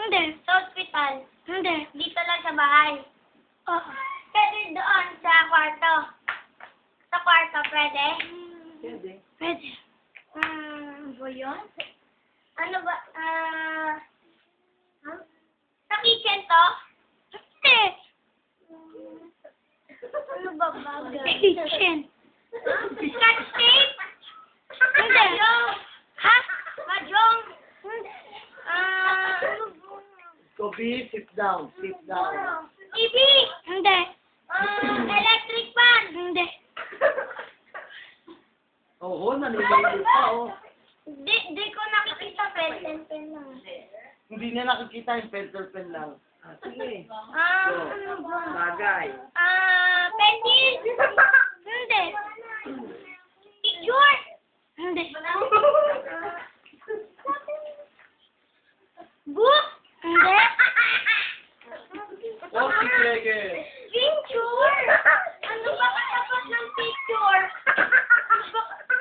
Hindi. Sa ospital. Hindi. Dito lang sa bahay. Oo. Pwede doon sa kwarto. Sa kwarto, pwede? Pwede. Pwede. Ba yun? Ano ba? Sa kitchen to? Hindi. Ano ba bagay? Kitchen. Scotch tape? Hindi. Mahjong? Ha? Mahjong? Hindi. Ano ba? Kobe, sit down. Sit down. TV? Hindi. Electric fan? Hindi. Oo, nanililig pa, oh. Di ko nakikita pen lang. Hindi niya nakikita yung pencil pen lang. Ah, sige. Ano ba? Bagay. Pencil? Hindi. Picture? Hindi. Book? Hindi. Oh, si Grege. Picture? Ano ba katapat ng picture?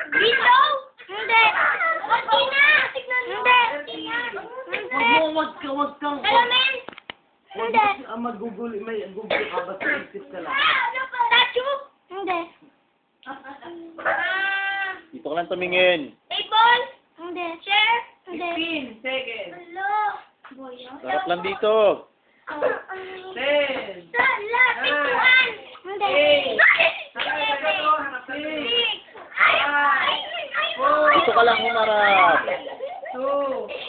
Window? Hindi. Cortina? Tignan mo. Hindi. Cortina. Wag kang. Salamin? Wag kasi mag-google, may google ka, basta isip ka lang. Ano ba? Statue? Hindi. Dito ka lang tumingin. Table? Hindi. Chair? Hindi. 15 seconds. Hello? Boyo? Harap lang dito. 10. Sala, pintuan. Hindi. Dito ka lang humarap. 2.